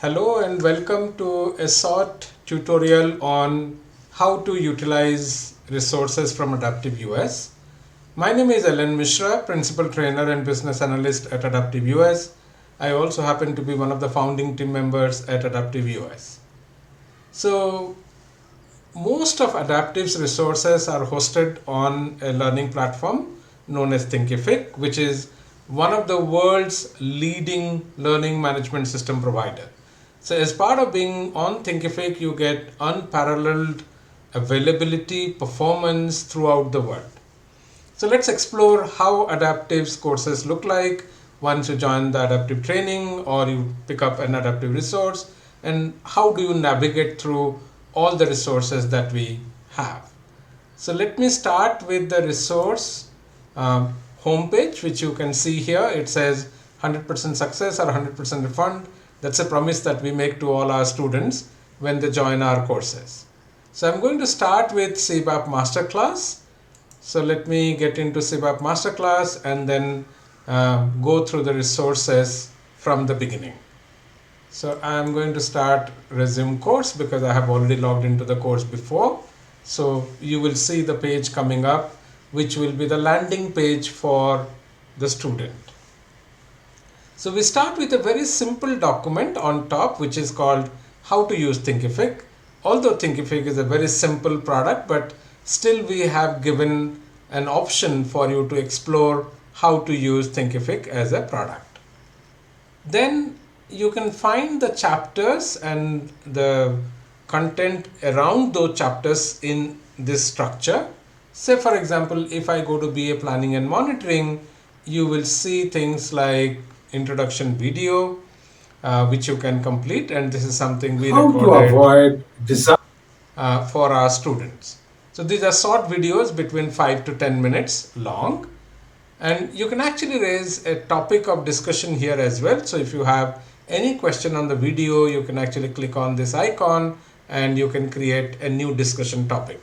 Hello and welcome to a short tutorial on how to utilize resources from Adaptive US. My name is Ellen Mishra, Principal Trainer and Business Analyst at Adaptive US. I also happen to be one of the founding team members at Adaptive US. So most of Adaptive's resources are hosted on a learning platform known as Thinkific, which is one of the world's leading learning management system provider. So as part of being on Thinkific, you get unparalleled availability, performance throughout the world. So let's explore how Adaptive's courses look like once you join the Adaptive training or you pick up an Adaptive resource, and how do you navigate through all the resources that we have. So let me start with the resource homepage, which you can see here. It says 100% success or 100% refund. That's a promise that we make to all our students when they join our courses. So I'm going to start with CBAP Masterclass. So let me get into CBAP Masterclass and then go through the resources from the beginning. So I'm going to start resume course because I have already logged into the course before. So you will see the page coming up, which will be the landing page for the student. So we start with a very simple document on top, which is called How to Use Thinkific. Although Thinkific is a very simple product, but still we have given an option for you to explore how to use Thinkific as a product. Then you can find the chapters and the content around those chapters in this structure. Say for example, if I go to BA Planning and Monitoring, you will see things like introduction video, which you can complete, and this is something we recorded for our students. So these are short videos between 5 to 10 minutes long, and you can actually raise a topic of discussion here as well. So if you have any question on the video, you can actually click on this icon and you can create a new discussion topic.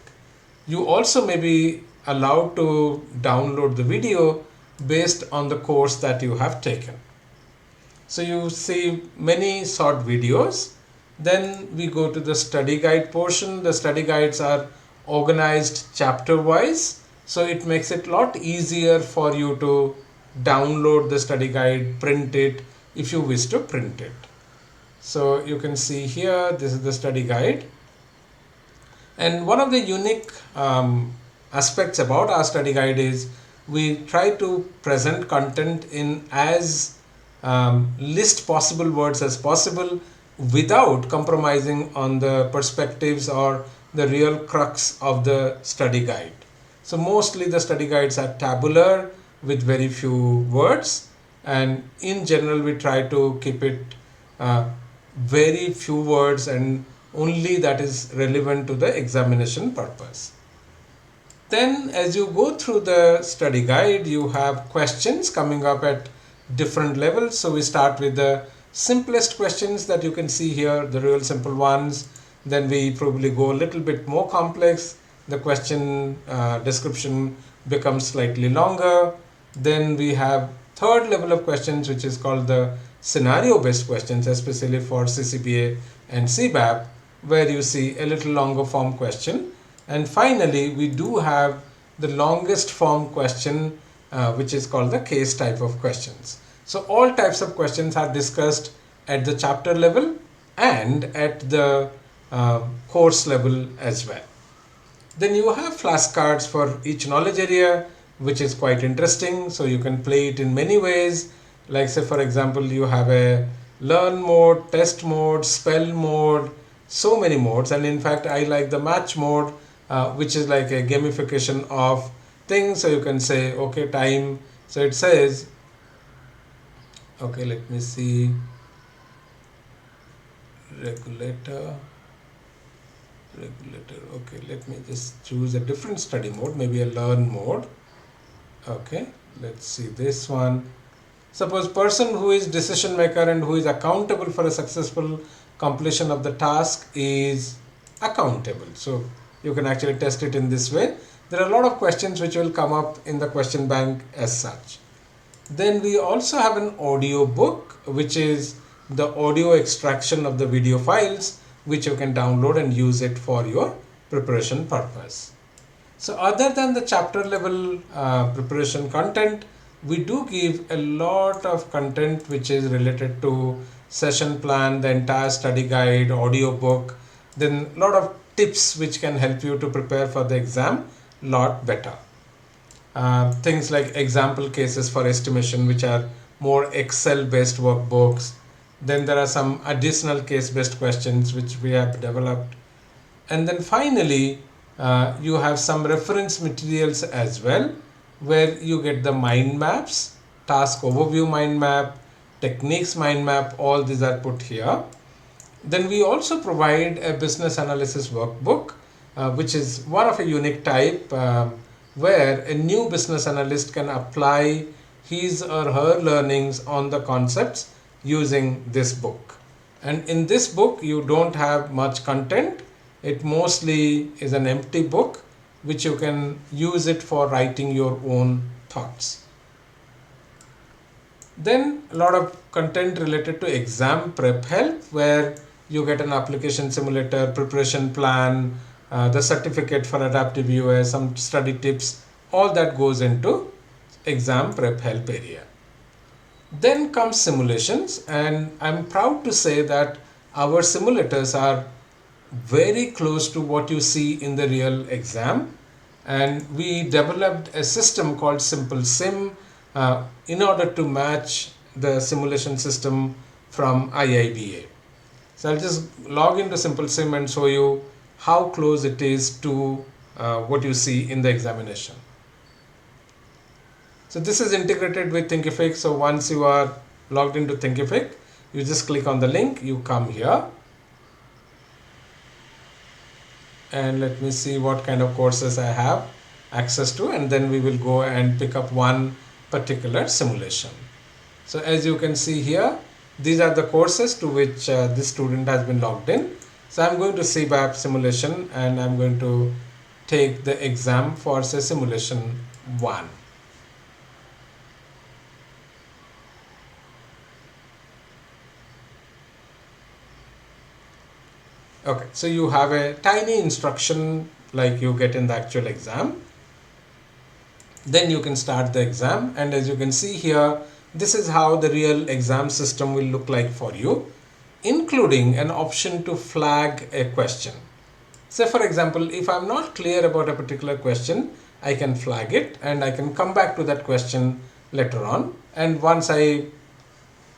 You also may be allowed to download the video based on the course that you have taken. So you see many short videos. Then we go to the study guide portion. The study guides are organized chapter wise, so it makes it a lot easier for you to download the study guide, print it if you wish to print it. So you can see here, this is the study guide. And one of the unique aspects about our study guide is we try to present content in as least possible words as possible without compromising on the perspectives or the real crux of the study guide. So mostly the study guides are tabular with very few words, and in general we try to keep it very few words and only that is relevant to the examination purpose. Then as you go through the study guide, you have questions coming up at different levels. So we start with the simplest questions that you can see here, the real simple ones. Then we probably go a little bit more complex. The question description becomes slightly longer. Then we have third level of questions, which is called the scenario based questions, especially for CCBA and CBAP, where you see a little longer form question. And finally, we do have the longest form question, which is called the case type of questions. So all types of questions are discussed at the chapter level and at the course level as well. Then you have flashcards for each knowledge area, which is quite interesting. So you can play it in many ways. Like say for example, you have a learn mode, test mode, spell mode, so many modes. And in fact, I like the match mode, which is like a gamification of things. So you can say, okay, time. So it says, okay, let me see, regulator. Okay, let me just choose a different study mode, maybe a learn mode. Okay, let's see this one. Suppose person who is decision maker and who is accountable for a successful completion of the task is accountable. So you can actually test it in this way. There are a lot of questions which will come up in the question bank as such. Then we also have an audio book, which is the audio extraction of the video files, which you can download and use it for your preparation purpose. So other than the chapter level preparation content, we do give a lot of content which is related to session plan, the entire study guide, audio book, then a lot of tips which can help you to prepare for the exam lot better. Things like example cases for estimation, which are more Excel based workbooks. Then there are some additional case based questions which we have developed. And then finally, you have some reference materials as well, where you get the mind maps, task overview mind map, techniques mind map, all these are put here. Then we also provide a business analysis workbook, which is one of a unique type, where a new business analyst can apply his or her learnings on the concepts using this book. And in this book, you don't have much content. It mostly is an empty book, which you can use it for writing your own thoughts. Then a lot of content related to exam prep help, where you get an application simulator, preparation plan, the certificate for adaptive US, some study tips, all that goes into exam prep help area. Then comes simulations, and I'm proud to say that our simulators are very close to what you see in the real exam, and we developed a system called Simple Sim in order to match the simulation system from IIBA. So I'll just log into Simple Sim and show you how close it is to what you see in the examination. So this is integrated with Thinkific. So once you are logged into Thinkific, you just click on the link, you come here. And let me see what kind of courses I have access to, and then we will go and pick up one particular simulation. So as you can see here, these are the courses to which this student has been logged in. So I'm going to CBAP simulation, and I'm going to take the exam for say simulation 1. Okay, so you have a tiny instruction like you get in the actual exam. Then you can start the exam, and as you can see here, this is how the real exam system will look like for you, including an option to flag a question. Say for example, if I'm not clear about a particular question, I can flag it and I can come back to that question later on, and once I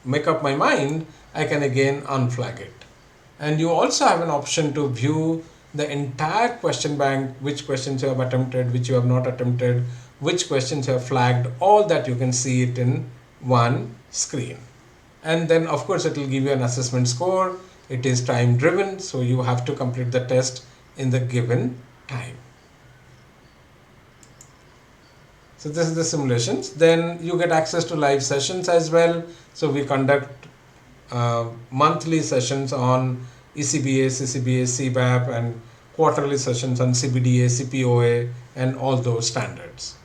make up my mind, I can again unflag it. And you also have an option to view the entire question bank, which questions you have attempted, which you have not attempted, which questions you have flagged, all that you can see it in one screen. And then of course it will give you an assessment score. It is time driven, so you have to complete the test in the given time. So this is the simulations. Then you get access to live sessions as well. So we conduct monthly sessions on ECBA, CCBA, CBAP, and quarterly sessions on CBDA, CPOA, and all those standards.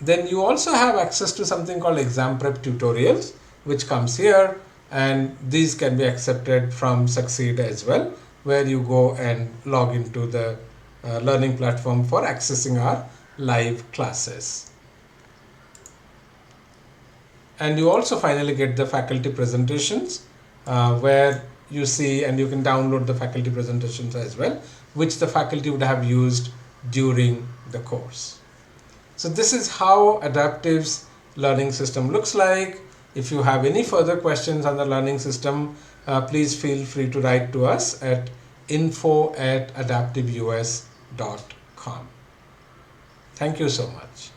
Then you also have access to something called exam prep tutorials, which comes here, and these can be accepted from Succeed as well, where you go and log into the learning platform for accessing our live classes. And you also finally get the faculty presentations, where you see, and you can download the faculty presentations as well, which the faculty would have used during the course. So this is how Adaptive's learning system looks like. If you have any further questions on the learning system, please feel free to write to us at info@adaptiveus.com. Thank you so much.